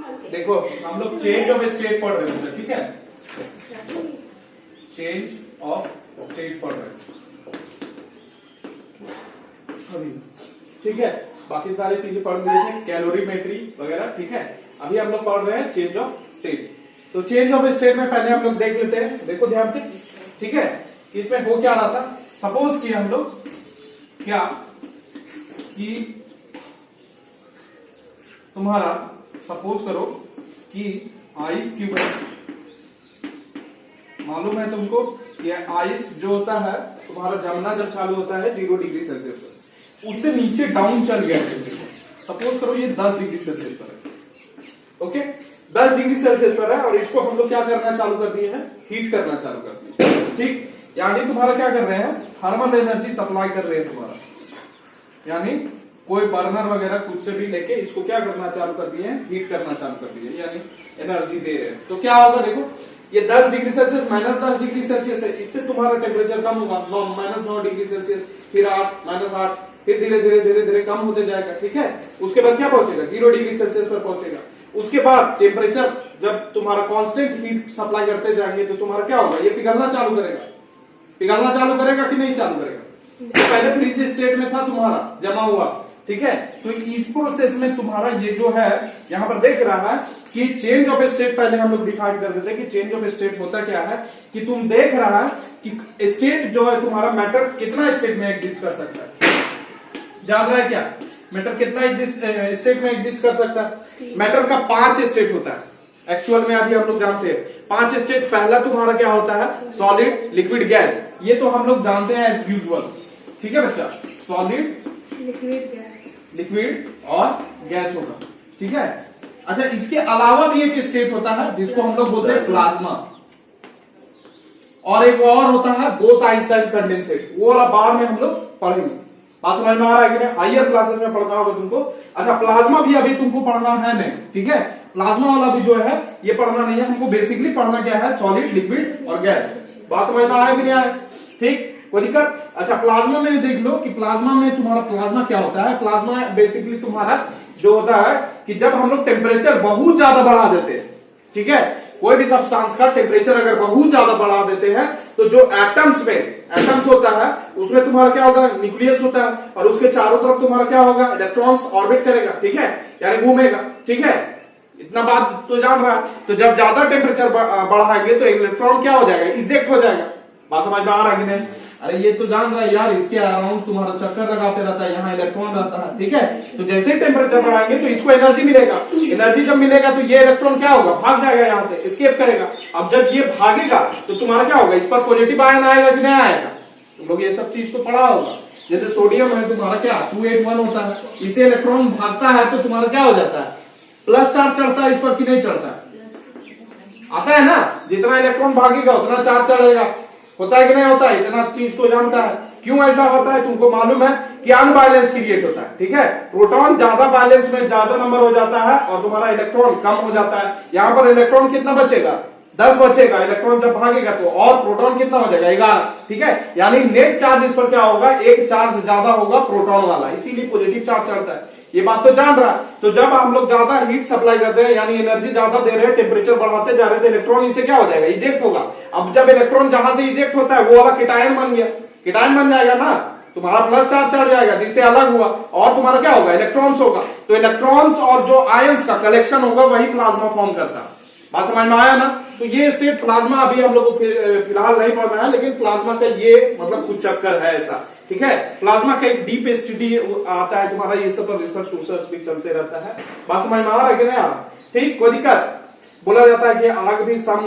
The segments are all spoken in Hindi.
देखो हम लोग चेंज ऑफ स्टेट पढ़ रहे हैं, ठीक है, चेंज ऑफ स्टेट पढ़ रहे हैं, ठीक है। बाकी सारी चीजें पढ़ लिए थे, कैलोरीमेट्री वगैरह, ठीक है। अभी हम लोग पढ़ रहे हैं चेंज ऑफ स्टेट। तो चेंज ऑफ स्टेट में पहले हम लोग देख लेते हैं, देखो ध्यान से, ठीक है। इसमें हो क्या रहा था, सपोज कि हम लोग क्या कि तुम्हारा सपोज करो कि आइस क्यूब है, मालूम है तुमको ये आइस जो होता है तुम्हारा जमना जब चालू होता है 0 डिग्री सेल्सियस पर, उससे नीचे डाउन चल गया। सपोज करो ये 10 डिग्री सेल्सियस पर है, ओके, 10 डिग्री सेल्सियस पर है और इसको हम लोग क्या करना चालू कर दिए हैं, हीट करना चालू कर दिए, ठीक। यानी तुम्हारा क्या कर रहे हैं, थर्मल एनर्जी सप्लाई कर रहे हैं तुम्हारा, यानी कोई बर्नर वगैरह कुछ से भी लेके इसको क्या करना चालू कर दिए, हीट करना चालू कर दिए, यानी एनर्जी दे रहे हैं। तो क्या होगा देखो, ये 10 डिग्री सेल्सियस -10 डिग्री सेल्सियस है, इससे तुम्हारा टेम्परेचर कम होगा, -9 डिग्री सेल्सियस, फिर 8 -8, फिर धीरे धीरे धीरे धीरे कम होते जाएगा, ठीक है। उसके बाद क्या पहुंचेगा, 0 डिग्री सेल्सियस पर पहुंचेगा। उसके बाद टेम्परेचर जब तुम्हारा कांस्टेंट हीट सप्लाई करते जाएंगे तो तुम्हारा क्या होगा, ये पिघलना चालू करेगा, पिघलना चालू करेगा कि नहीं चालू करेगा। तो पहले फ्रीज स्टेट में था तुम्हारा जमा हुआ, ठीक है। तो इस प्रोसेस में तुम्हारा ये जो है यहां पर देख रहा है कि चेंज ऑफ स्टेट पहले हम लोग डिफाइन कर देते हैं कि चेंज ऑफ स्टेट होता क्या है, कि तुम देख रहा है कि स्टेट जो है तुम्हारा मैटर कितना स्टेट में एग्जिस्ट कर सकता है, याद रहा है क्या, मैटर कितना स्टेट में एग्जिस्ट कर सकता है। मैटर का 5 स्टेट होता है एक्चुअल में, अभी हम लोग जानते हैं 5 स्टेट। पहला तुम्हारा क्या होता है, सॉलिड, लिक्विड, गैस, ये तो हम लोग जानते हैं एज यूजुअल, ठीक है बच्चा, सॉलिड, लिक्विड और गैस होगा, ठीक है। अच्छा, इसके अलावा भी एक स्टेट होता है जिसको हम लोग बोलते हैं प्लाज्मा, और एक और होता है बोस-आइंस्टाइन कंडेंसेट, वो वाला बाद में हम लोग पढ़ेंगे। बात समझ में आ रहा है कि नहीं, हायर क्लासेस में पढ़ना होगा तुमको। अच्छा, प्लाज्मा भी अभी तुमको पढ़ना है नहीं, ठीक है, प्लाज्मा वाला भी जो है ये पढ़ना नहीं है हमको, बेसिकली पढ़ना क्या है, सॉलिड, लिक्विड और गैस। बात समझ में आ रहा है कि नहीं आ रहा है, ठीक, कोई दिक्कत। अच्छा, प्लाज्मा में देख लो कि प्लाज्मा में तुम्हारा प्लाज्मा क्या होता है, प्लाज्मा बेसिकली तुम्हारा जो होता है कि जब हम लोग टेम्परेचर बहुत ज्यादा बढ़ा देते हैं, ठीक है, कोई भी सब्सटेंस का टेम्परेचर अगर बहुत ज्यादा बढ़ा देते हैं तो जो एटम्स होता है उसमें तुम्हारा क्या होगा, न्यूक्लियस होता है, और उसके चारों तरफ तुम्हारा क्या होगा, इलेक्ट्रॉन्स ऑर्बिट करेगा, ठीक है, यानी घूमेगा, ठीक है, इतना बात तो जान रहा है। तो जब ज्यादा टेम्परेचर बढ़ाएंगे तो इलेक्ट्रॉन क्या हो जाएगा, इजेक्ट हो जाएगा। बात समझ में आ रहा है कि नहीं, अरे ये तो जान रहा है यार, इसके अराउंड तुम्हारा चक्कर लगाते रहता है, यहाँ इलेक्ट्रॉन रहता है, ठीक है। तो जैसे ही टेम्परेचर बढ़ाएंगे तो इसको एनर्जी मिलेगा, एनर्जी जब मिलेगा तो ये इलेक्ट्रॉन क्या होगा, भाग जाएगा, यहाँ से एस्केप करेगा। अब जब ये भागेगा तो तुम्हारा क्या होगा, इस पर पॉजिटिव आयन आएगा कि नहीं आएगा, तुम लोग ये सब चीज तो पढ़ा होगा। जैसे सोडियम है तुम्हारा क्या 281 होता है, इसे इलेक्ट्रॉन भागता है तो तुम्हारा क्या हो जाता है, प्लस चार्ज चढ़ता है इस पर कि नहीं चढ़ता है, आता है ना, जितना इलेक्ट्रॉन भागेगा उतना चार्ज चढ़ेगा, होता है कि नहीं होता है, इतना चीज तो जानता है। क्यों ऐसा होता है तुमको मालूम है कि अनबैलेंस क्रिएट होता है, ठीक है, प्रोटॉन ज्यादा बैलेंस में ज्यादा नंबर हो जाता है और तुम्हारा इलेक्ट्रॉन कम हो जाता है। यहाँ पर इलेक्ट्रॉन कितना बचेगा, 10 बचेगा, इलेक्ट्रॉन जब भागेगा तो, और प्रोटॉन कितना हो जाएगा 11, ठीक है, यानी नेट चार्ज इस पर क्या होगा, एक चार्ज ज्यादा होगा प्रोटॉन वाला, इसीलिए पॉजिटिव चार्ज चढ़ता है। ये बात तो जान रहा है। तो जब हम लोग ज्यादा हीट सप्लाई करते हैं यानी एनर्जी ज्यादा दे रहे हैं, टेम्परेचर बढ़ाते जा रहे हैं, तो इलेक्ट्रॉन इसे क्या हो जाएगा, इजेक्ट होगा। अब जब इलेक्ट्रॉन जहां से इजेक्ट होता है वो वाला कीटायन बन गया, कीटायन बन जाएगा ना, तुम्हारा प्लस चार्ज चढ़ जाएगा जिससे अलग हुआ, और तुम्हारा क्या होगा, इलेक्ट्रॉन्स होगा। तो इलेक्ट्रॉन्स और जो आयंस का कलेक्शन होगा वही प्लाज्मा फॉर्म करता है। बात समझ में आया ना। तो ये स्टेट प्लाज्मा अभी हम लोग को फिलहाल नहीं पढ़ना है, लेकिन प्लाज्मा का ये मतलब कुछ चक्कर है ऐसा, ठीक है। प्लाज्मा का एक डीप स्टडी आता है तुम्हारा, ये सब रिसर्च भी चलते रहता है। बात समझ में आ रहा है कि नहीं आ रहा, ठीक, कोई दिक्कत। बोला जाता है कि आग भी सम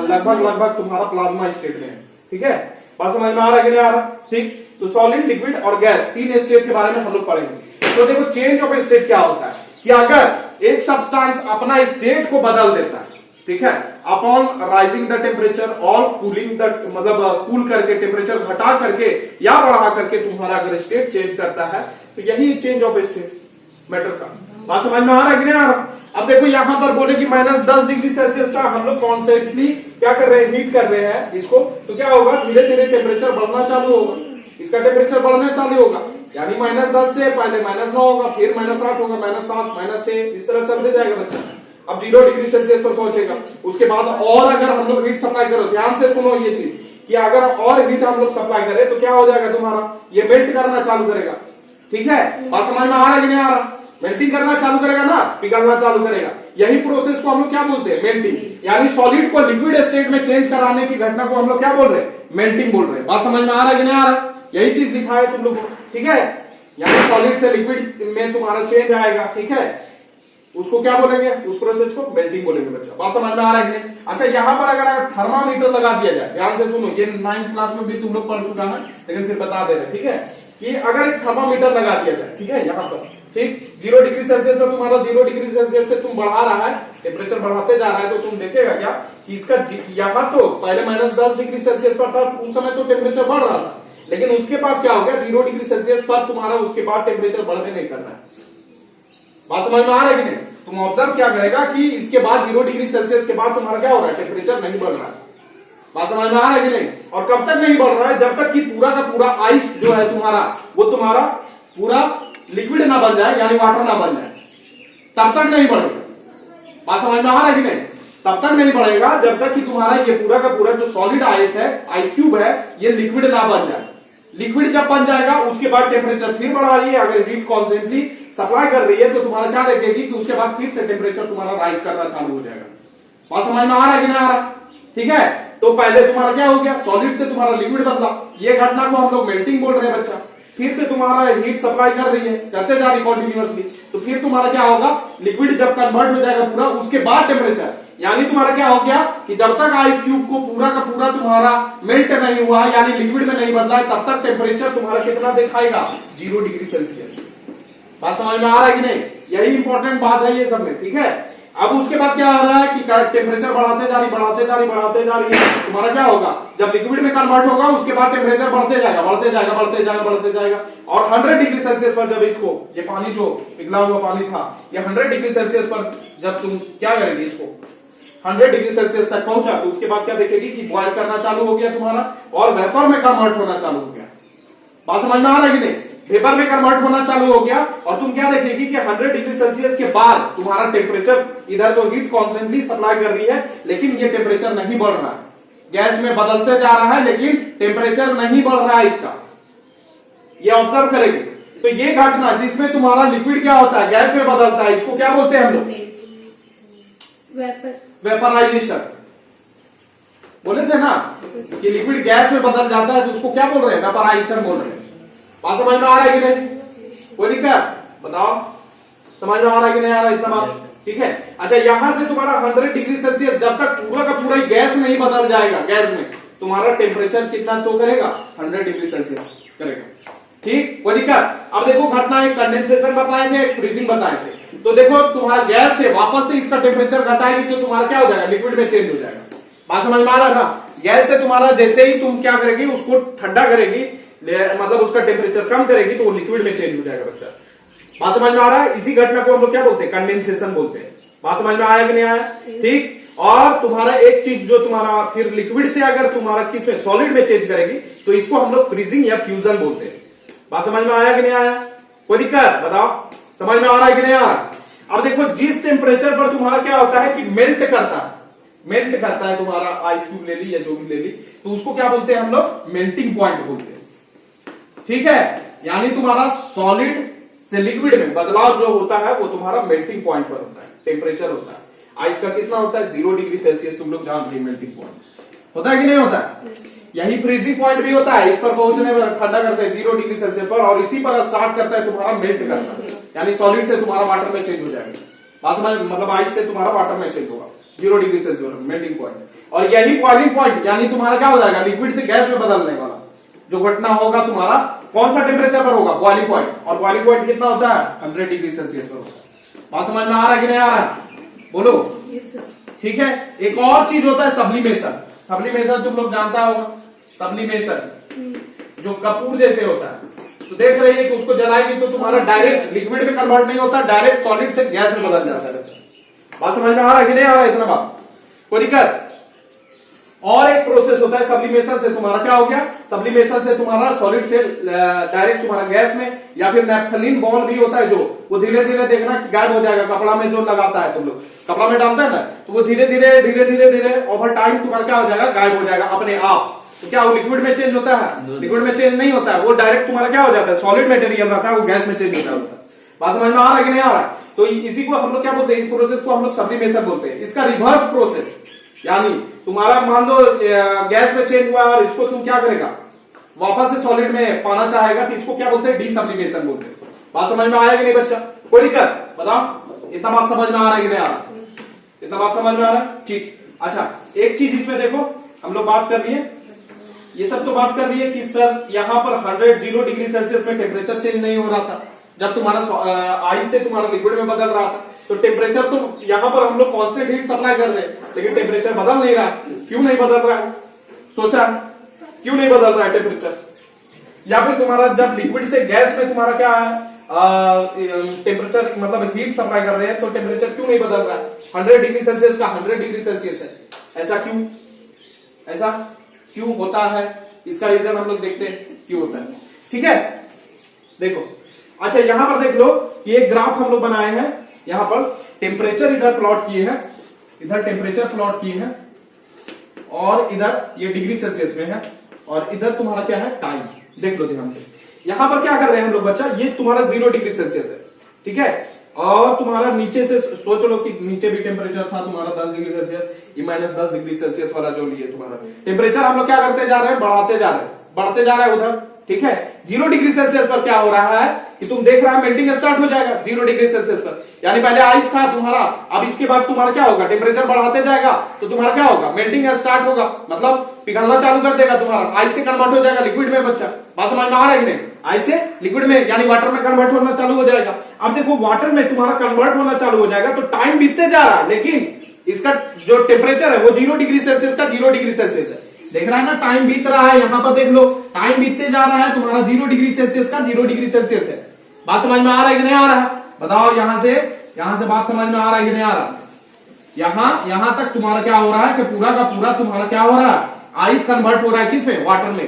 लगभग तुम्हारा प्लाज्मा स्टेट में है, ठीक है। बात समझ में आ रहा है कि नहीं आ रहा, ठीक। तो सॉलिड, लिक्विड और गैस, 3 स्टेट के बारे में हम लोग पढ़ेंगे। तो देखो चेंज ऑफ स्टेट क्या होता है कि अगर एक सब्सटेंस अपना स्टेट को बदल देता है, ठीक है, अपॉन राइजिंग द टेम्परेचर और कूलिंग द, मतलब कूल करके टेम्परेचर घटा करके या बढ़ा करके तुम्हारा अगर स्टेट चेंज करता है तो यही चेंज ऑफ स्टेट मैटर का। बात समझ में आ रहा है कि नहीं आ रहा। अब देखो यहां पर बोले कि -10 डिग्री सेल्सियस का हम लोग कॉन्स्टेंटली क्या कर रहे हैं, हीट कर रहे हैं इसको, तो क्या होगा, धीरे धीरे टेम्परेचर बढ़ना चालू होगा, इसका टेम्परेचर बढ़ना चालू होगा। यानी -10 से पहले -9 होगा, फिर -8 होगा, -7, -6, इस तरह चलते जाएगा बच्चा। अब 0 डिग्री सेल्सियस पर पहुंचेगा। उसके बाद और अगर हम लोग हीट सप्लाई करो, ध्यान से सुनो ये चीज कि अगर और हीट हम लोग सप्लाई करें तो क्या हो जाएगा तुम्हारा, ये मेल्ट करना चालू करेगा। ठीक है, बात समझ में आ रहा है कि नहीं आ रहा? मेल्टिंग करना चालू करेगा ना, पिघलना चालू करेगा। यही प्रोसेस को हम लोग क्या बोलते हैं, मेल्टिंग। यानी सॉलिड को लिक्विड स्टेट में चेंज कराने की घटना को हम लोग क्या बोल रहे हैं, मेल्टिंग बोल रहे हैं। बात समझ में आ रहा है कि नहीं आ रहा? यही चीज लिखा है तुम लोग को। ठीक है, यानी सॉलिड से लिक्विड में तुम्हारा चेंज आएगा। ठीक है, उसको क्या बोलेंगे, उस प्रोसेस को मेल्टिंग बोलेंगे बच्चा। बात समझ में आ रहा है कि नहीं? अच्छा, यहां पर अगर थर्मामीटर लगा दिया जाए, ध्यान से सुनो, ये 9th क्लास में भी तुम लोग पढ़ चुका है, लेकिन फिर बता दे रहे। ठीक है, कि अगर एक थर्मामीटर लगा दिया जाए, ठीक है, यहाँ पर, ठीक, 0 डिग्री सेल्सियस पर तुम्हारा 0 डिग्री सेल्सियस से तुम बढ़ा रहा है, टेम्परेचर बढ़ाते जा रहा है, तो तुम देखेगा क्या कि इसका यहाँ तो पहले -10 डिग्री सेल्सियस पर था, उस समय तो टेम्परेचर बढ़ रहा था, लेकिन उसके बाद क्या हो गया, 0 डिग्री सेल्सियस पर तुम्हारा उसके बाद टेम्परेचर बढ़ने नहीं कर रहा है। बात समझ में आ रहा है कि नहीं? तुम ऑब्जर्व क्या करेगा कि इसके बाद 0 डिग्री सेल्सियस के बाद तुम्हारा क्या हो रहा है, टेम्परेचर नहीं बढ़ रहा है। बात समझ में आ रहा है कि नहीं? और कब तक नहीं बढ़ रहा है, जब तक कि पूरा का पूरा आइस जो है तुम्हारा, वो तुम्हारा पूरा लिक्विड ना बन जाए, यानी वाटर ना बन जाए, तब तक नहीं बढ़ेगा। बात समझ में आ रहा है कि नहीं? तब तक नहीं बढ़ेगा जब तक कि तुम्हारा ये पूरा का पूरा जो सॉलिड आइस है, आइस क्यूब है, ये लिक्विड ना बन जाए। लिक्विड जब बन जाएगा उसके बाद टेम्परेचर फिर बढ़ाइए। अगर हीट कॉन्स्टेंटली सप्लाई कर रही है तो तुम्हारा क्या देखेगी कि उसके बाद फिर से टेम्परेचर तुम्हारा राइज करना चालू हो जाएगा। बात समझ में आ रहा है कि नहीं आ रहा? ठीक है, तो पहले तुम्हारा क्या हो गया, सॉलिड से तुम्हारा लिक्विड बदला, ये घटना को हम लोग मेल्टिंग बोल रहे हैं बच्चा। फिर से तुम्हारा हीट सप्लाई कर रही है, करते जा रही कॉन्टिन्यूअसली, तो फिर तुम्हारा क्या होगा, लिक्विड जब कन्वर्ट हो जाएगा पूरा, उसके बाद टेम्परेचर, यानी तुम्हारा क्या हो गया कि जब तक आइस क्यूब को पूरा का पूरा तुम्हारा मेल्ट नहीं हुआ, यानी लिक्विड में नहीं बदला है, तब तक टेम्परेचर तुम्हारा कितना दिखाएगा, 0 डिग्री सेल्सियस। बात समझ में आ रहा है कि नहीं? यही इंपॉर्टेंट बात है ये सब में। ठीक है, अब उसके बाद क्या हो रहा है कि टेम्परेचर बढ़ाते जा रही तुम्हारा क्या होगा, जब लिक्विड में कन्वर्ट होगा उसके बाद टेम्परेचर बढ़ते जाएगा और 100 डिग्री सेल्सियस पर जब इसको, ये पानी जो पिघला हुआ पानी था, ये 100 डिग्री सेल्सियस पर जब तुम क्या करेंगे, इसको 100 डिग्री सेल्सियस तक पहुंचा, तो उसके बाद क्या देखेगी कि बॉयल करना चालू हो गया तुम्हारा और वेपर में कन्वर्ट होना चालू हो गया। बात समझ में आ रहा है कि नहीं? वेपर में कन्वर्ट होना चालू हो गया और तुम क्या देखेगी कि 100 डिग्री सेल्सियस के बाद तुम्हारा टेम्परेचर, इधर तो हीट कॉन्स्टेंटली सप्लाई कर रही है, लेकिन ये टेम्परेचर नहीं बढ़ रहा है, गैस में बदलते जा रहा है, लेकिन टेम्परेचर नहीं बढ़ रहा है इसका, ये ऑब्जर्व करेगी। तो ये घटना जिसमें तुम्हारा लिक्विड क्या होता है, गैस में बदलता है, इसको क्या बोलते हैं हम लोग, वेपराइजेशन। बोले थे ना कि लिक्विड गैस में बदल जाता है, तो उसको क्या बोल रहे हैं, वेपराइजेशन बोल रहे हैं। बात समझ में आ रहा है कि नहीं? कोई दिक्कत बताओ, समझ में आ रहा है कि नहीं आ रहा इतना बात? ठीक है, अच्छा, यहां से तुम्हारा 100 डिग्री सेल्सियस जब तक पूरा का पूरा गैस नहीं बदल जाएगा, गैस में तुम्हारा टेम्परेचर कितना शो करेगा, 100 डिग्री सेल्सियस करेगा। ठीक, कोई दिक्कत? अब देखो घटना, एक कंडेंसेशन बताए थे, एक फ्रीजिंग बताए थे। तो देखो तुम्हारा गैस से वापस से इसका टेम्परेचर घटाएगी तो तुम्हारा क्या हो जाएगा, लिक्विड में चेंज हो जाएगा। बात समझ में आ रहा है ना? गैस से तुम्हारा जैसे ही तुम क्या करेगी, उसको ठंडा करेगी, मतलब उसका टेम्परेचर कम करेगी, तो वो लिक्विड में चेंज हो जाएगा बच्चा। बात समझ में आ रहा है? इसी घटना को हम लोग क्या बोलते हैं, कंडेंसेशन बोलते हैं। बात समझ में आया कि नहीं आया? ठीक, और तुम्हारा एक चीज जो तुम्हारा फिर लिक्विड से अगर तुम्हारा किस में, सॉलिड में चेंज करेगी, तो इसको हम लोग फ्रीजिंग या फ्यूजन बोलते हैं। बात समझ में आया कि नहीं आया? कोई दिक्कत बताओ, समझ में आ रहा है कि नहीं आ रहा? अब देखो, जिस टेम्परेचर पर तुम्हारा क्या होता है कि मेल्ट करता है तुम्हारा आइस क्यूब ले ली या जो भी ले ली, तो उसको क्या बोलते हैं हम लोग, मेल्टिंग पॉइंट बोलते हैं। ठीक है, यानी तुम्हारा सॉलिड से लिक्विड में बदलाव जो होता है वो तुम्हारा मेल्टिंग पॉइंट पर होता है, टेम्परेचर होता है। आइस का कितना होता है, 0 डिग्री सेल्सियस, तुम लोग जानते हैं मेल्टिंग पॉइंट होता है कि नहीं होता है? यही फ्रीजिंग पॉइंट भी होता है, इस पर पहुंचने पर ठंडा करते हैं 0 डिग्री सेल्सियस पर, और इसी पर स्टार्ट करता है तुम्हारा मेल्ट करना, यानी सॉलिड से तुम्हारा वाटर में चेंज हो जाएगा। बात समझ, मतलब आइस से तुम्हारा वाटर में चेंज होगा, 0 डिग्री सेल्सियस मेल्टिंग पॉइंट। और यही बॉइलिंग पॉइंट, यानी तुम्हारा क्या हो जाएगा, लिक्विड से गैस में बदलने वाला जो घटना होगा तुम्हारा, कौन सा टेम्परेचर पर होगा, बॉइलिंग पॉइंट। और बॉइलिंग पॉइट कितना होता है, 100 डिग्री सेल्सियस पर होता है। बात समझ में आ रहा है कि नहीं आ रहा है? बोलो। ठीक है, एक और चीज होता है सब्लिमेशन तुम लोग जानता होगा, सब्लिमेशन जो कपूर जैसे होता है। तो देख रही है कि उसको जलाएगी तो तुम्हारा डायरेक्ट लिक्विड में कन्वर्ट नहीं होता, डायरेक्ट सॉलिड से गैस में बदल जाता है। बात समझ में आ रहा है कि नहीं आ रहा है इतना बात? कोई दिक्कत? और एक प्रोसेस होता है सब्लिमेशन से, तुम्हारा क्या हो गया, सब्लिमेशन से तुम्हारा सॉलिड से डायरेक्ट तुम्हारा गैस में, या फिर नैप्थलीन बॉल भी होता है जो, वो धीरे धीरे देखना गायब हो जाएगा। कपड़ा में जो लगाता है तुम लोग, कपड़ा में डालता है ना, तो वो धीरे धीरे धीरे धीरे धीरे ओवर टाइम तुम्हारा क्या हो जाएगा, गायब हो जाएगा अपने आप। तो क्या वो लिक्विड में चेंज होता है, लिक्विड में चेंज नहीं होता है, वो डायरेक्ट तुम्हारा क्या हो जाता है, सॉलिड मटेरियल रहता है, वो गैस में चेंज होता है। बात समझ में आ रहा है कि नहीं आ रहा है? तो इसी को हम लोग क्या बोलते हैं, इस प्रोसेस को हम लोग सब्लिमेशन बोलते हैं। इसका रिवर्स प्रोसेस, यानी तुम्हारा मान लो गैस में चेंज हुआ और इसको तुम क्या करेगा, वापस से सॉलिड में पाना चाहेगा, तो इसको क्या बोलते हैं, डीसब्लिमेशन बोलते हैं। बात समझ में आया कि नहीं बच्चा, कोई दिक्कत बताओ, इतना बात समझ में आ रहा है कि नहीं आ रहा, इतना बात समझ में आ रहा है, ठीक। अच्छा, एक चीज इसमें देखो, हम लोग बात कर लिए, ये सब तो बात कर रही है कि सर यहाँ पर 100 डिग्री सेल्सियस में टेम्परेचर चेंज नहीं हो रहा था जब तुम्हारा आइस से तुम्हारा लिक्विड में बदल रहा था, तो टेम्परेचर तो यहाँ पर हम लोग कांस्टेंट हीट सप्लाई कर रहे हैं, लेकिन टेम्परेचर बदल नहीं रहा है। क्यों नहीं बदल रहा है, सोचा क्यों नहीं बदल रहा है टेम्परेचर? या फिर तुम्हारा जब लिक्विड से गैस में तुम्हारा क्या है टेम्परेचर, मतलब हीट सप्लाई कर रहे हैं, तो टेम्परेचर क्यों नहीं बदल रहा है? 100 डिग्री सेल्सियस का 100 डिग्री सेल्सियस है, ऐसा क्यों, ऐसा क्यों होता है? इसका रीजन हम लोग देखते हैं क्यों होता है, ठीक है। देखो, अच्छा यहां पर देख लो, ये एक ग्राफ हम लोग बनाए हैं, यहां पर टेम्परेचर इधर प्लॉट किए हैं, इधर टेम्परेचर प्लॉट किए हैं, और इधर ये डिग्री सेल्सियस में है, और इधर तुम्हारा क्या है, टाइम। देख लो ध्यान से, यहां पर क्या कर रहे हैं हम लोग बच्चा, ये तुम्हारा 0 डिग्री सेल्सियस है, ठीक है, और तुम्हारा नीचे से सोच लो कि नीचे भी टेम्परेचर था तुम्हारा 10 डिग्री सेल्सियस, ये -10 डिग्री सेल्सियस वाला जो लिए तुम्हारा टेम्परेचर हम लोग क्या करते जा रहे हैं, बढ़ाते जा रहे हैं, बढ़ते जा रहे हैं उधर, ठीक है। 0 डिग्री सेल्सियस पर क्या हो रहा है कि तुम देख रहा है मेल्टिंग स्टार्ट हो जाएगा 0 डिग्री सेल्सियस पर, यानी पहले आइस था तुम्हारा, अब इसके बाद तुम्हारा क्या होगा, टेम्परेचर बढ़ाते जाएगा तो तुम्हारा क्या होगा, मेल्टिंग स्टार्ट होगा, मतलब पिघलना चालू कर देगा, तुम्हारा आइस से कन्वर्ट हो जाएगा लिक्विड में बच्चा। बात समझ में आ रहा है कि नहीं, आइस से लिक्विड में यानी वाटर में कन्वर्ट होना चालू हो जाएगा। अब देखो वाटर में तुम्हारा कन्वर्ट होना चालू हो जाएगा तो टाइम बीतते जा रहा है, लेकिन इसका जो टेम्परेचर है वो 0 डिग्री सेल्सियस का 0 डिग्री सेल्सियस है, देख रहा है ना, टाइम बीत रहा है, यहां पर देख लो टाइम बीतते जा रहा है, तुम्हारा 0 डिग्री सेल्सियस का 0 डिग्री सेल्सियस है। बात समझ में आ रहा है कि नहीं आ रहा है, बताओ, यहां से बात समझ में आ रहा है कि नहीं आ रहा? यहां तक तुम्हारा क्या हो रहा है कि पूरा का पूरा तुम्हारा क्या हो रहा है, आइस कन्वर्ट हो रहा है किसमें, वाटर में।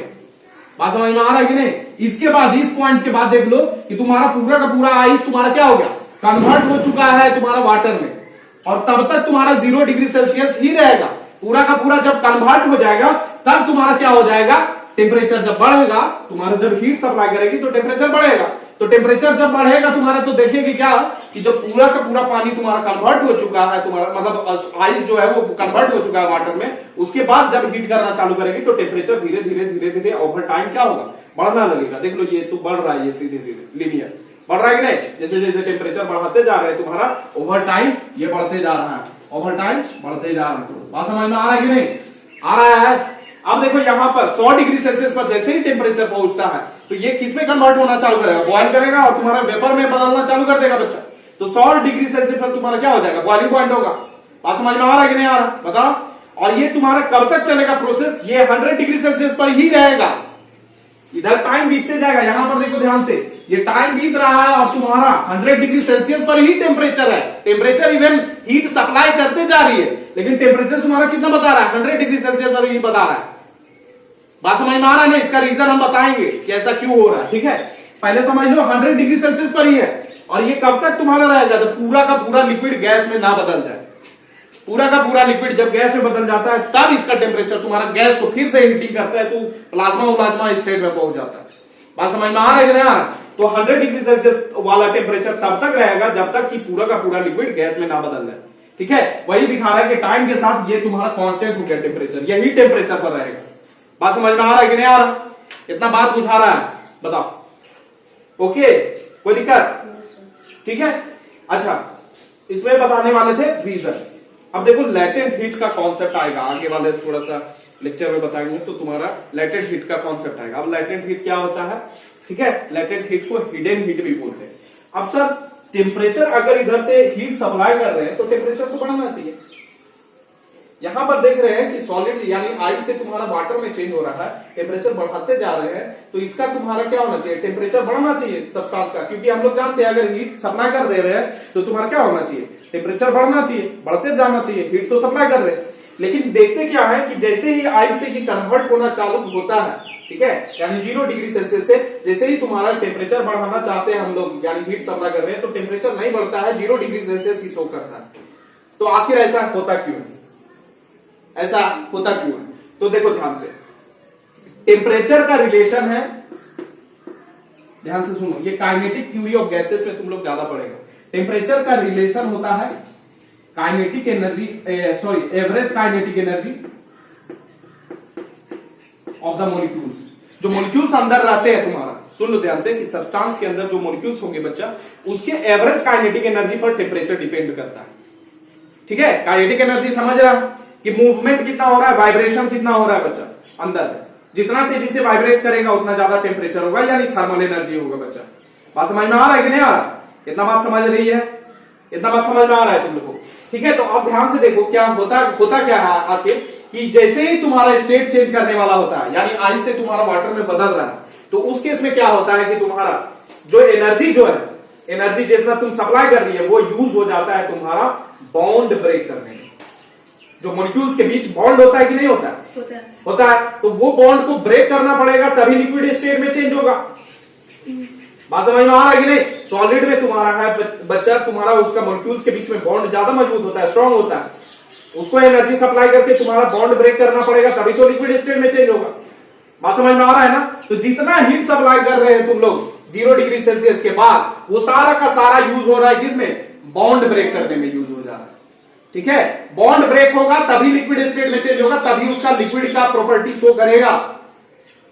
बात समझ में आ रहा है कि नहीं? इसके बाद इस पॉइंट के बाद देख लो कि तुम्हारा पूरा का पूरा आइस तुम्हारा क्या हो गया, कन्वर्ट हो चुका है तुम्हारा वाटर में, और तब तक तुम्हारा 0 डिग्री सेल्सियस ही रहेगा। पूरा का पूरा जब कन्वर्ट हो जाएगा तब तुम्हारा क्या हो जाएगा, टेम्परेचर जब बढ़ेगा, तुम्हारा जब हीट सप्लाई करेगी तो टेम्परेचर बढ़ेगा, तो टेम्परेचर जब बढ़ेगा तुम्हारा, तो देखेगी क्या कि जब पूरा का पूरा पानी तुम्हारा कन्वर्ट हो चुका है, तुम्हारा मतलब आइस जो है वो कन्वर्ट हो चुका है वाटर में, उसके बाद जब हीट करना चालू करेगी तो टेम्परेचर धीरे धीरे धीरे धीरे ओवर टाइम क्या होगा, बढ़ना लगेगा। देख लो ये तो बढ़ रहा है, ये सीधे सीधे लीनियर बढ़ रहा है कि नहीं, जैसे जैसे टेम्परेचर बढ़ाते जा रहे हैं तुम्हारा ओवर टाइम ये बढ़ते जा रहा है, ओवर टाइम बढ़ते जा रहा है। बात समझ में आ रहा है कि नहीं आ रहा है? अब देखो यहाँ पर 100 डिग्री सेल्सियस पर जैसे ही टेम्परेचर पहुंचता है तो ये किसमें कन्वर्ट होना चालू करेगा, बॉयल करेगा, और तुम्हारा वेपर में बदलना चालू कर देगा बच्चा। तो 100 डिग्री सेल्सियस पर तुम्हारा क्या हो जाएगा, बॉइलिंग पॉइंट होगा। बात समझ में आ रहा है कि नहीं आ रहा, बताओ। और ये तुम्हारा कब तक चलेगा प्रोसेस, ये 100 डिग्री सेल्सियस पर ही रहेगा, इधर टाइम बीतते जाएगा। यहां पर देखो ध्यान से, ये टाइम बीत रहा है और तुम्हारा 100 डिग्री सेल्सियस पर ही टेम्परेचर है, टेम्परेचर इवन हीट सप्लाई करते जा रही है, लेकिन टेम्परेचर तुम्हारा कितना बता रहा है, 100 डिग्री सेल्सियस पर ही बता रहा है। बात समझ में आ रहा है ना, इसका रीजन हम बताएंगे कि ऐसा क्यों हो रहा है, ठीक है। पहले समझ लो 100 डिग्री सेल्सियस पर ही है, और ये कब तक तुम्हारा रहेगा, जब पूरा का पूरा लिक्विड गैस में ना बदल जाए। पूरा का पूरा लिक्विड जब गैस में बदल जाता है तब इसका टेम्परेचर तुम्हारा गैस को फिर से हीटिंग करता है, तो प्लाज्मा स्टेट में पहुंच जाता है। बात समझ में आ रहा है कि नहीं आ रहा? तो 100 डिग्री सेल्सियस वाला टेम्परेचर तब तक रहेगा जब तक कि पूरा का पूरा लिक्विड गैस में ना बदल जाए, ठीक है। वही दिखा रहा है कि टाइम के साथ ये तुम्हारा कांस्टेंट हो गया टेम्परेचर, यही टेम्परेचर पर रहेगा। बात समझ में आ रहा है कि नहीं आ रहा? इतना बात बुझा रहा है, बताओ। ओके, कोई दिक्कत? ठीक है। अच्छा, इसमें बताने वाले थे रीजन। अब देखो लेटेंट हीट का कॉन्सेप्ट आएगा आगे वाले थोड़ा सा लेक्चर में बताएंगे, तो तुम्हारा लेटेंट हीट का कॉन्सेप्ट आएगा। अब लेटेंट हीट क्या होता है, ठीक है, लेटेंट हीट को हिडन हीट भी बोलते हैं। अब सर टेम्परेचर अगर इधर से हीट सप्लाई कर रहे हैं तो टेम्परेचर तो बढ़ना चाहिए। यहां पर देख रहे हैं कि सॉलिड यानी आइस से तुम्हारा वाटर में चेंज हो रहा है, टेम्परेचर बढ़ाते जा रहे हैं, तो इसका तुम्हारा क्या होना चाहिए, टेम्परेचर बढ़ना चाहिए सब्सटेंस का, क्योंकि हम लोग जानते हैं अगर हीट सप्लाई कर दे रहे हैं तो तुम्हारा क्या होना चाहिए, टेम्परेचर बढ़ना चाहिए, बढ़ते जाना चाहिए, हीट तो सप्लाई कर रहे हैं। लेकिन देखते क्या है कि जैसे ही आइस से ये कन्वर्ट होना चालू होता है, ठीक है, यानी 0 डिग्री सेल्सियस से जैसे ही तुम्हारा टेम्परेचर बढ़ाना चाहते हैं हम लोग, यानी हीट सप्लाई कर रहे हैं, तो टेम्परेचर नहीं बढ़ता है, 0 डिग्री सेल्सियस ही शो करता है। तो आखिर ऐसा होता क्यों है? ऐसा होता क्यों है? तो देखो ध्यान से, टेम्परेचर का रिलेशन है, ध्यान से सुनो, ये काइनेटिक थ्योरी ऑफ गैसेस में तुम लोग ज्यादा पढ़ेगा। टेम्परेचर का रिलेशन होता है kinetic energy, sorry average kinetic energy of the molecules. जो मॉलिक्यूल्स अंदर रहते हैं तुम्हारा, सुन लो ध्यान से, कि सब्सटेंस के अंदर जो मॉलिक्यूल्स होंगे बच्चा, उसके एवरेज काइनेटिक एनर्जी पर टेम्परेचर डिपेंड करता है। ठीक है, काइनेटिक एनर्जी समझ रहा कि मूवमेंट कितना हो रहा है, वाइब्रेशन कितना हो रहा है बच्चा अंदर में, जितना तेजी से वाइब्रेट करेगा उतना ज्यादा टेम्परेचर होगा, यानी थर्मल एनर्जी होगा बच्चा। बात समझ में आ रहा है कि नहीं आ रहा? इतना बात समझ रही है? इतना बात समझ में आ रहा है तुम लोग को? ठीक है, तो अब ध्यान से देखो क्या होता क्या है आके, कि जैसे ही तुम्हारा स्टेट चेंज करने वाला होता है, यानी आइस से तुम्हारा वाटर में बदल रहा है, तो उस केस में क्या होता है कि तुम्हारा जो एनर्जी एनर्जी जितना तुम सप्लाई कर रही है वो यूज हो जाता है तुम्हारा बॉन्ड ब्रेक करने में। जो मॉलिक्यूल्स के बीच बॉन्ड होता है कि नहीं होता है? होता है। तो वो बॉन्ड को ब्रेक करना पड़ेगा, तभी लिक्विड स्टेट में चेंज होगा। बात समझ में आ रहा है कि नहीं? सॉलिड में तुम्हारा है बच्चा, तुम्हारा उसका मॉलिक्यूल्स के बीच में बॉन्ड ज्यादा मजबूत होता है, स्ट्रांग होता है, उसको एनर्जी सप्लाई करके तुम्हारा बॉन्ड ब्रेक करना पड़ेगा, तभी तो लिक्विड स्टेट में चेंज होगा। बात समझ में आ रहा है ना? तो जितना हीट सप्लाई कर रहे हैं तुम लोग 0 डिग्री सेल्सियस के बाद, वो सारा का सारा यूज हो रहा है किसमें? बॉन्ड ब्रेक करने में यूज हो जा रहा है। ठीक है, बॉन्ड ब्रेक होगा तभी लिक्विड स्टेट में चेंज होगा, तभी उसका लिक्विड का प्रॉपर्टी शो करेगा।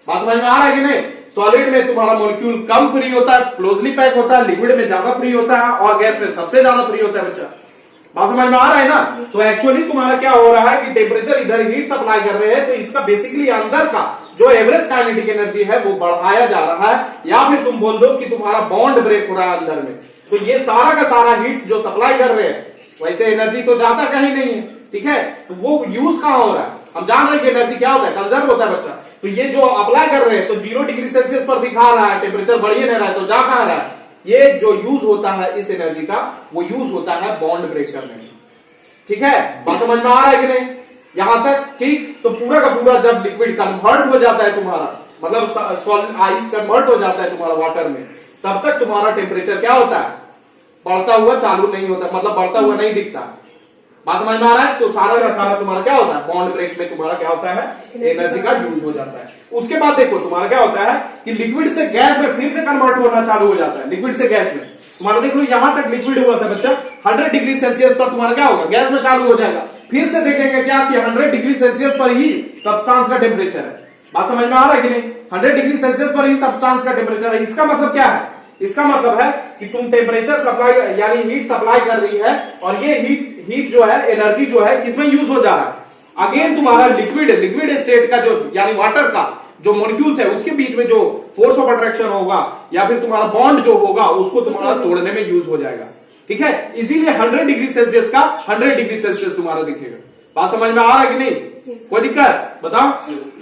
बात समझ में आ रहा है कि नहीं? सॉलिड में तुम्हारा मॉलिक्यूल कम फ्री होता है, क्लोजली पैक होता है, लिक्विड में ज्यादा फ्री होता है, और गैस में सबसे ज्यादा फ्री होता है बच्चा। बात समझ में आ रहा है ना? तो एक्चुअली तुम्हारा क्या हो रहा है कि टेम्परेचर इधर हीट सप्लाई कर रहे हैं, तो इसका बेसिकली अंदर का जो एवरेज काइनेटिक एनर्जी है वो बढ़ाया जा रहा है, या फिर तुम बोल दो कि तुम्हारा बॉन्ड ब्रेक हो रहा है अंदर में। तो ये सारा का सारा हीट जो सप्लाई कर रहे हैं, वैसे एनर्जी तो जाता कहीं नहीं है, ठीक है, तो वो यूज कहां हो रहा है? हम जान रहे हैं कि एनर्जी क्या होता है, कंजर्व होता है बच्चा। तो ये जो अप्लाई कर रहे हैं, तो 0 डिग्री सेल्सियस पर दिखा रहा है, टेम्परेचर बढ़िए नहीं रहा है, तो जा कहां रहा है? ये जो यूज होता है इस एनर्जी का, वो यूज होता है बॉन्ड ब्रेक करने में। ठीक है, बात समझ में आ रहा है कि नहीं यहां तक? ठीक, तो पूरा का पूरा जब लिक्विड कन्वर्ट हो जाता है तुम्हारा, मतलब आइस कन्वर्ट हो जाता है तुम्हारा वाटर में, तब तक तुम्हारा टेम्परेचर क्या होता है? बढ़ता हुआ चालू नहीं होता, मतलब बढ़ता हुआ नहीं दिखता। बात समझ में आ रहा है? तो सारा का सारा तुम्हारा क्या होता है? बॉन्ड ब्रेक में तुम्हारा क्या होता है? एनर्जी का यूज हो जाता है। उसके बाद देखो तुम्हारा क्या होता है कि लिक्विड से गैस में फिर से कन्वर्ट होना चालू हो जाता है। लिक्विड से गैस में तुम्हारा देख लो, यहां तक लिक्विड हुआ था बच्चा, 100 डिग्री सेल्सियस पर तुम्हारा क्या होगा? गैस में चालू हो जाएगा। फिर से देखेंगे क्या कि 100 डिग्री सेल्सियस पर ही सब्सटेंस का टेम्परेचर है। बात समझ में आ रहा है कि नहीं? 100 डिग्री सेल्सियस पर ही सब्सटेंस का टेम्परेचर है। इसका मतलब क्या है? इसका मतलब है कि तुम टेम्परेचर सप्लाई यानी हीट सप्लाई कर रही है, और ये हीट जो है, एनर्जी जो है, किसमें यूज हो जा रहा है? अगेन तुम्हारा लिक्विड स्टेट का जो, यानी वाटर का जो मॉलिक्यूल्स है उसके बीच में जो फोर्स ऑफ अट्रैक्शन होगा, या फिर तुम्हारा बॉन्ड जो होगा, उसको तुम्हारा तोड़ने में यूज हो जाएगा। ठीक है, इसीलिए 100 डिग्री सेल्सियस का 100 डिग्री सेल्सियस तुम्हारा दिखेगा। बात समझ में आ रहा है कि नहीं? कोई दिक्कत? बताओ।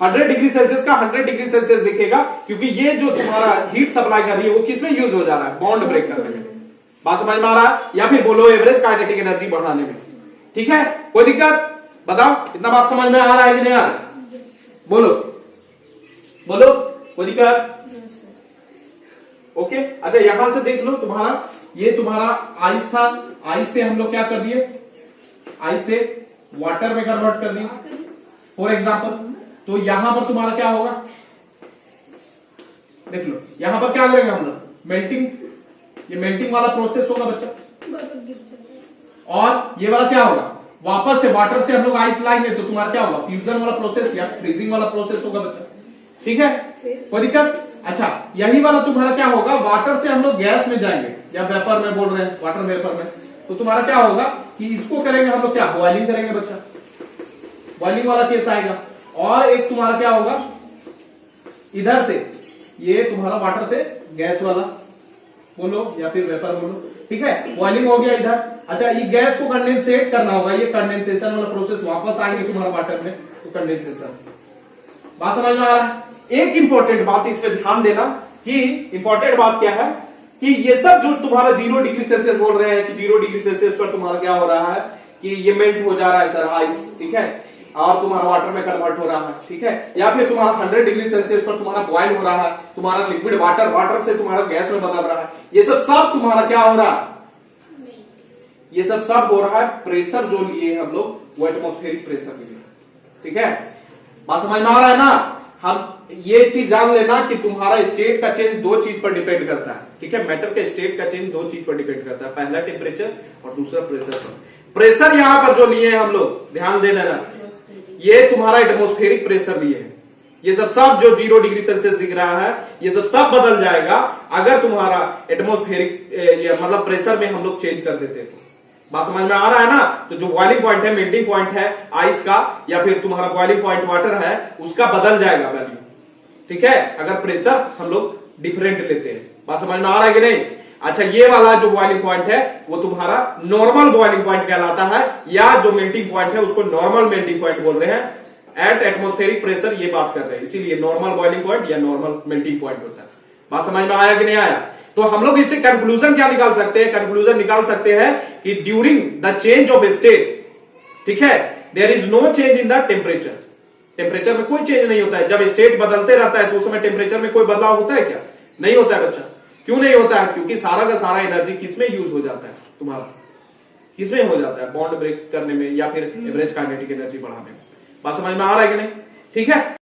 100 डिग्री सेल्सियस का 100 डिग्री सेल्सियस दिखेगा, क्योंकि ये जो तुम्हारा हीट सप्लाई कर रही है वो किसमें यूज हो जा रहा है? बॉन्ड ब्रेक करने में। बात समझ में आ रहा है? या फिर बोलो एवरेज काइनेटिक एनर्जी बढ़ाने में। ठीक है, कोई दिक्कत? बताओ, इतना बात समझ में आ रहा है कि नहीं आ रहा है? बोलो बोलो, कोई दिक्कत? ओके, अच्छा यहां से देख लो, तुम्हारा ये तुम्हारा आइस था, आइस से हम लोग क्या कर दिए? आइस से वाटर में कन्वर्ट कर दिए फॉर एग्जाम्पल। तो यहां पर तुम्हारा क्या होगा? देख लो, यहां पर क्या करेंगे हम लोग? मेल्टिंग, ये मेल्टिंग वाला प्रोसेस होगा बच्चा, और ये वाला क्या होगा? वापस से वाटर से हम लोग आइस लाएंगे, तो तुम्हारा क्या होगा? फ्यूजन वाला प्रोसेस या फ्रीजिंग वाला प्रोसेस होगा बच्चा। ठीक है, कोई दिक्कत? अच्छा, यही वाला तुम्हारा क्या होगा? वाटर से हम लोग गैस में जाएंगे, या वेपर में बोल रहे हैं, वाटर वेपर में, तो तुम्हारा क्या होगा कि इसको करेंगे हम लोग क्या? बॉइलिंग करेंगे बच्चा, बॉइलिंग वाला केस आएगा। और एक तुम्हारा क्या होगा? इधर से ये तुम्हारा वाटर से गैस वाला बोलो या फिर वेपर बोलो। ठीक है, बॉइलिंग हो गया इधर। अच्छा, ये गैस को कंडेंसेट करना होगा, ये कंडेंसेशन वाला प्रोसेस, वापस आएंगे तुम्हारा वाटर में, तो कंडेंसेशन। बात समझ में आ रहा है? एक इंपॉर्टेंट बात इस पर ध्यान देना, कि इंपॉर्टेंट बात क्या है कि ये सब जो तुम्हारा 0 डिग्री सेल्सियस बोल रहे हैं कि 0 डिग्री सेल्सियस पर तुम्हारा क्या हो रहा है कि ये मेल्ट हो जा रहा है सर आइस, ठीक है, और तुम्हारा वाटर में कन्वर्ट हो रहा है, ठीक है, या फिर तुम्हारा 100 डिग्री सेल्सियस पर तुम्हारा बॉयल हो रहा है, तुम्हारा लिक्विड वाटर से तुम्हारा गैस में बदल रहा है, ये सब तुम्हारा क्या हो रहा है, ये सब हो रहा है प्रेशर जो लिए हम लोग वो एटमॉस्फेरिक प्रेशर लिए, ठीक है। बात समझ में आ रहा है ना। हम ये चीज जान लेना कि तुम्हारा स्टेट का चेंज दो चीज पर डिपेंड करता है, ठीक है, मैटर के स्टेट का चेंज दो चीज पर डिपेंड करता है, पहला टेम्परेचर और दूसरा प्रेशर पर। प्रेशर यहां पर जो लिए हैं हम लोग, ध्यान देना ना, ये तुम्हारा एटमॉस्फेरिक प्रेशर लिए है, ये सब जो 0 डिग्री सेल्सियस दिख रहा है ये सब बदल जाएगा अगर तुम्हारा एटमॉस्फेरिक मतलब प्रेशर में हम लोग चेंज कर देते हैं। बात समझ में आ रहा है ना। तो जो बॉइलिंग पॉइंट है, मेल्टिंग पॉइंट है आइस का, या फिर तुम्हारा बॉइलिंग पॉइंट वाटर है, उसका बदल जाएगा वैल्यू, ठीक है, अगर प्रेशर हम लोग डिफरेंट लेते हैं। बात समझ में आ रहा है कि नहीं। अच्छा, ये वाला जो बॉइलिंग पॉइंट है वो तुम्हारा नॉर्मल बॉइलिंग पॉइंट कहलाता है, या जो मेल्टिंग पॉइंट है उसको नॉर्मल मेल्टिंग पॉइंट बोल रहे हैं। एट एटमॉस्फेरिक प्रेशर ये बात कर रहे हैं, इसीलिए नॉर्मल बॉइलिंग पॉइंट या नॉर्मल मेल्टिंग पॉइंट होता है। बात समझ में आया कि नहीं आया। तो हम लोग इससे कंक्लूजन क्या निकाल सकते हैं, कंक्लूजन निकाल सकते हैं कि during the change of state, ठीक है, there is no change in the temperature, temperature में कोई चेंज नहीं होता है। जब स्टेट बदलते रहता है तो उस समय टेम्परेचर में कोई बदलाव होता है क्या, नहीं होता है बच्चा। क्यों नहीं होता है, क्योंकि सारा का सारा एनर्जी किसमें यूज हो जाता है, तुम्हारा किसमें हो जाता है, बॉन्ड ब्रेक करने में या फिर एवरेज काइनेटिक एनर्जी बढ़ाने में। बात समझ में आ रहा है कि नहीं, ठीक है।